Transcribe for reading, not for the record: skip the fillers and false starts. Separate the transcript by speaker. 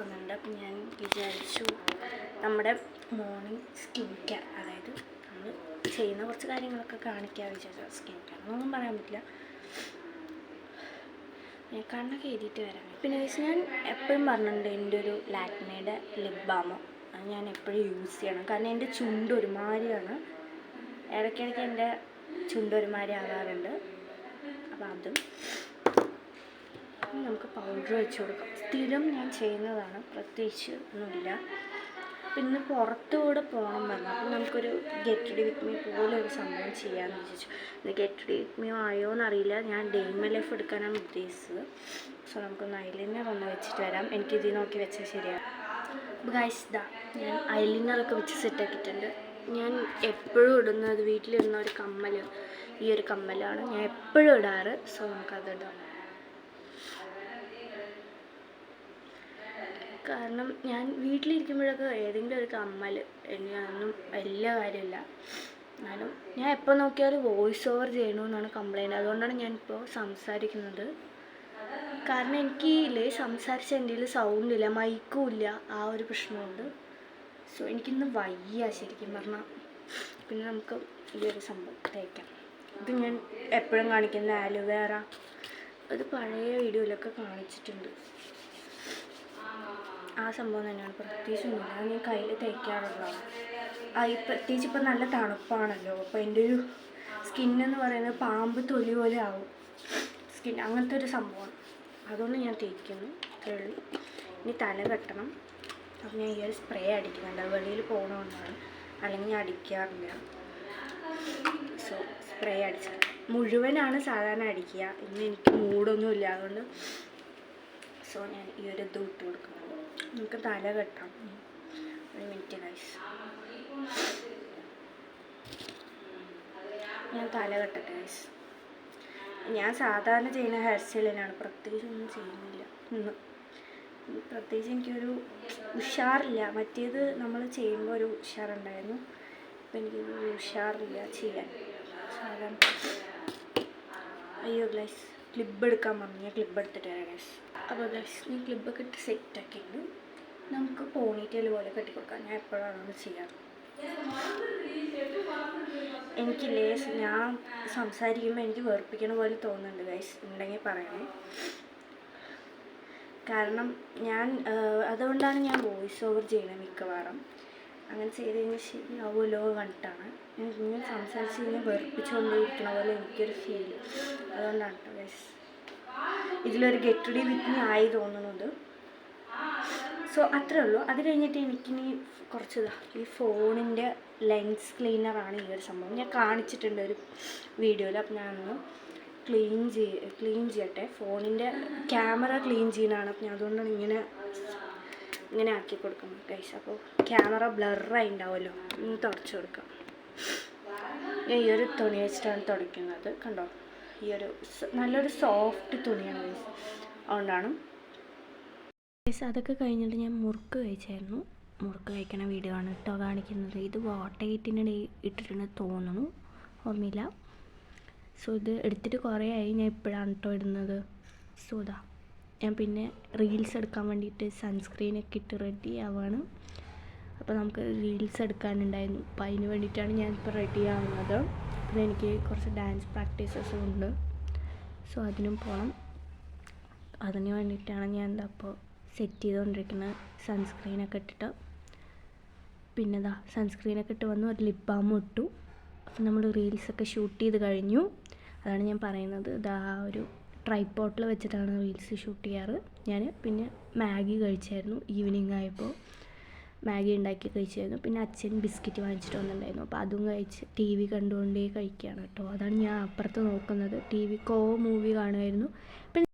Speaker 1: വന്നിട്ടുണ്ട്. അപ്പം ഞാൻ വിചാരിച്ചു നമ്മുടെ മോർണിംഗ് സ്കിൻ കെയർ, അതായത് നമ്മൾ ചെയ്യുന്ന കുറച്ച് കാര്യങ്ങളൊക്കെ കാണിക്കാൻ വിചാരിച്ചു. സ്കിൻ കെയർ എന്നൊന്നും പറയാൻ പറ്റില്ല, കണ്ണൊക്കെ എഴുതിയിട്ട് വരാൻ. പിന്നെ ഞാൻ എപ്പോഴും പറഞ്ഞിട്ടുണ്ട് എൻ്റെ ഒരു ലാക്മേയുടെ ലിപ് ബാമോ അത് ഞാൻ എപ്പോഴും യൂസ് ചെയ്യണം. കാരണം എൻ്റെ ചുണ്ട് ഒരുമാതിരിയാണ്, ഇടയ്ക്കിടയ്ക്ക് എൻ്റെ ചുണ്ട് ഒരുമാതിരി ആകാറുണ്ട്. അപ്പോൾ അതും നമുക്ക് പൗഡർ വെച്ച് കൊടുക്കാം. സ്ഥിരം ഞാൻ ചെയ്യുന്നതാണ്, പ്രത്യേകിച്ച് ഒന്നുമില്ല. പിന്നെ പുറത്തുകൂടെ പോകണം പറഞ്ഞു. അപ്പം നമുക്കൊരു ഗെറ്റ് റെഡി വിത്ത് മീ പോലെ ഒരു സംഭവം ചെയ്യാമെന്ന് വിചാരിച്ചു. ഇത് ഗെറ്റ് റെഡി വിത്ത് മീ ആയോ എന്നറിയില്ല, ഞാൻ ഡേ ഇൻ മൈ ലൈഫ് എടുക്കാനാണ് ഉദ്ദേശിച്ചത്. സോ നമുക്കൊന്ന് ഐലൈനർ ഒന്ന് വെച്ചിട്ട് വരാം. എനിക്കിത് നോക്കി വെച്ചാൽ ശരിയാണ്. ഗൈസ് ഇതാ ഞാൻ ഐലൈനറൊക്കെ വെച്ച് സെറ്റാക്കിയിട്ടുണ്ട്. ഞാൻ എപ്പോഴും ഇടുന്നത് വീട്ടിലിടുന്ന ഒരു കമ്മൽ, ഈ ഒരു കമ്മലാണ് ഞാൻ എപ്പോഴും ഇടാറ്. സോ നമുക്കത് ഇടാം. കാരണം ഞാൻ വീട്ടിലിരിക്കുമ്പോഴൊക്കെ ഏതെങ്കിലും ഒരു കമ്മൽ, ഞാനൊന്നും വലിയ കാര്യമില്ല. എന്നാലും ഞാൻ എപ്പോൾ നോക്കിയാലും വോയിസ് ഓവർ ചെയ്യണമെന്നാണ് കംപ്ലൈൻറ്റ്. അതുകൊണ്ടാണ് ഞാനിപ്പോൾ സംസാരിക്കുന്നത്. കാരണം എനിക്ക് സംസാരിച്ച എൻ്റെ സൗണ്ട് ഇല്ല, മൈക്കും ഇല്ല, ആ ഒരു പ്രശ്നമുണ്ട്. സോ എനിക്കിന്ന് വയ്യ ശരിക്കും പറഞ്ഞാൽ. പിന്നെ നമുക്ക് ഈ ഒരു സംഭവം തേക്കാം. ഇത് ഞാൻ എപ്പോഴും കാണിക്കുന്ന ആലുവേറ, അത് പഴയ വീഡിയോയിലൊക്കെ കാണിച്ചിട്ടുണ്ട്. ആ സംഭവം തന്നെയാണ്, പ്രത്യേകിച്ചൊന്നുമില്ല. അത് ഞാൻ കയ്യിൽ തേക്കാറുള്ളതാണ്. പ്രത്യേകിച്ച് ഇപ്പം നല്ല തണുപ്പാണല്ലോ, അപ്പോൾ എൻ്റെ ഒരു സ്കിന്നെന്ന് പറയുന്നത് പാമ്പ് തൊലി പോലെ ആവും സ്കിൻ, അങ്ങനത്തെ ഒരു സംഭവമാണ്. അതുകൊണ്ട് ഞാൻ തേക്കുന്നു, അത്രേ ഉള്ളൂ. ഇനി തല കെട്ടണം. അപ്പം ഞാൻ ഈ ഒരു സ്പ്രേ അടിക്കുന്നുണ്ട്, വെളിയിൽ പോകണമെന്നാണ്, അല്ലെങ്കിൽ ഞാൻ അടിക്കാറില്ല. സോ സ്പ്രേ അടിച്ചത് മുഴുവനാണ് സാധാരണ അടിക്കുക. ഇന്ന് എനിക്ക് മൂടൊന്നുമില്ല, അതുകൊണ്ട് സോ ഞാൻ ഈ ഒരു ഇത് ഇട്ട് കൊടുക്കുന്നുണ്ട്. നമുക്ക് തല കെട്ടാം. ഒരു മിനിറ്റ് ഗൈസ്, ഞാൻ തല കെട്ടട്ടെ ഗൈസ്. ഞാൻ സാധാരണ ചെയ്യുന്ന ഹെയർ സ്റ്റൈൽ തന്നെയാണ്, പ്രത്യേകിച്ചൊന്നും ചെയ്യുന്നില്ല ഇന്ന്. പ്രത്യേകിച്ച് എനിക്കൊരു ഉഷാറില്ല. മറ്റേത് നമ്മൾ ചെയ്യുമ്പോൾ ഒരു ഉഷാറുണ്ടായിരുന്നു, ഇപ്പം എനിക്കൊരു ഉഷാറില്ല ചെയ്യാൻ സാധാരണ. അയ്യോ ഗൈസ്, ക്ലിബ് എടുക്കാൻ പറഞ്ഞു, ഞാൻ ക്ലിബ് എടുത്തിട്ട് വരാം ഗൈസ്. അപ്പോൾ ഗൈസ് ഞാൻ ക്ലിബൊക്കെ ഇട്ട് സെറ്റാക്കിയിട്ട് നമുക്ക് പോണിറ്റെയിൽ പോലെ കെട്ടിക്കൊടുക്കാം. ഞാൻ എപ്പോഴാണ് ചെയ്യാറ്. എനിക്കില്ലേ, ഞാൻ സംസാരിക്കുമ്പോൾ എനിക്ക് വെറുപ്പിക്കണ പോലെ തോന്നുന്നുണ്ട് ഗൈസ്, ഉണ്ടെങ്കിൽ പറയണേ. കാരണം ഞാൻ അതുകൊണ്ടാണ് ഞാൻ വോയിസ് ഓവർ ചെയ്യണത് മിക്കവാറും. അങ്ങനെ ചെയ്ത് കഴിഞ്ഞാൽ ശരിയാവുമല്ലോ കണ്ടിട്ടാണ്. ഞാൻ ഇങ്ങനെ സംസാരിച്ച് കഴിഞ്ഞാൽ വെറുപ്പിച്ചുകൊണ്ടിരിക്കണ പോലെ എനിക്കൊരു ഫീൽ, അതുകൊണ്ടാണ് കേട്ടോ ഗൈസ്. ഇതിലൊരു ഗെറ്റ് റെഡി വിത്ത് മീ ആയി തോന്നുന്നത്. സോ അത്രേ ഉള്ളൂ. അത് കഴിഞ്ഞിട്ട് എനിക്കിനി കുറച്ച് ഈ ഫോണിൻ്റെ ലെൻസ് ക്ലീനറാണ് ഈ ഒരു സംഭവം. ഞാൻ കാണിച്ചിട്ടുണ്ട് ഒരു വീഡിയോയിൽ. അപ്പം ഞാനൊന്ന് ക്ലീൻ ചെയ്യട്ടെ. ഫോണിൻ്റെ ക്യാമറ ക്ലീൻ ചെയ്യാനാണ്. അപ്പം ഞാൻ അതുകൊണ്ടാണ് ഇങ്ങനെ ആക്കി കൊടുക്കുന്നത് ഗൈസ്. അപ്പോൾ ക്യാമറ ബ്ലറായി ഉണ്ടാവുമല്ലോ, ഒന്ന് തുടച്ച് കൊടുക്കാം. ഞാൻ ഈ ഒരു തുണി വെച്ചിട്ടാണ് തുടയ്ക്കുന്നത്, കണ്ടോ. ഈ ഒരു നല്ലൊരു സോഫ്റ്റ് തുണിയാണ് ഗൈസ്, അതുകൊണ്ടാണ് ഗൈസ്. അതൊക്കെ കഴിഞ്ഞിട്ട് ഞാൻ മുറുക്ക് കഴിച്ചായിരുന്നു. മുറുക്ക് കഴിക്കണ വീഡിയോ ആണ് കേട്ടോ കാണിക്കുന്നത്. ഇത് വാട്ടയിട്ടിനിടെ ഇട്ടിട്ടുണ്ടെന്ന് തോന്നുന്നു, ഓർമ്മയില്ല. സോ ഇത് എടുത്തിട്ട് കുറേ ആയി, ഞാൻ ഇപ്പോഴാണ് കേട്ടോ ഇടുന്നത്. സോ ഇതാ ഞാൻ പിന്നെ റീൽസ് എടുക്കാൻ വേണ്ടിയിട്ട് സൺസ്ക്രീനൊക്കെ ഇട്ട് റെഡി ആവുകയാണ്. അപ്പോൾ നമുക്ക് റീൽസ് എടുക്കാനുണ്ടായിരുന്നു, അപ്പോൾ അതിന് വേണ്ടിയിട്ടാണ് ഞാനിപ്പോൾ റെഡി ആവുന്നത്. പിന്നെ എനിക്ക് കുറച്ച് ഡാൻസ് പ്രാക്ടീസസും ഉണ്ട്, സോ അതിനും പോകണം. അതിന് വേണ്ടിയിട്ടാണ് ഞാൻ എന്താ അപ്പോൾ സെറ്റ് ചെയ്തുകൊണ്ടിരിക്കുന്നത്. സൺസ്ക്രീനൊക്കെ ഇട്ടിട്ട്, പിന്നെ ഇതാ സൺസ്ക്രീനൊക്കെ ഇട്ട് വന്നു, ഒരു ലിപ് ബാമും ഇട്ടു. അപ്പം നമ്മൾ റീൽസൊക്കെ ഷൂട്ട് ചെയ്ത് കഴിഞ്ഞു. അതാണ് ഞാൻ പറയുന്നത്. ഇതാ ഒരു ട്രൈപോഡിൽ വെച്ചിട്ടാണ് റീൽസ് ഷൂട്ട് ചെയ്യാറ് ഞാൻ. പിന്നെ മാഗി കഴിച്ചായിരുന്നു, ഈവനിങ് ആയപ്പോൾ മാഗി ഉണ്ടാക്കി കഴിച്ചായിരുന്നു. പിന്നെ അച്ഛൻ ബിസ്ക്കറ്റ് വാങ്ങിച്ചിട്ട് വന്നിട്ടുണ്ടായിരുന്നു, അപ്പോൾ അതും കഴിച്ച് ടി വി കണ്ടുകൊണ്ടേ കഴിക്കുകയാണ് കേട്ടോ. അതാണ് ഞാൻ അപ്പുറത്ത് നോക്കുന്നത്. ടി വി മൂവി കാണുമായിരുന്നു. പിന്നെ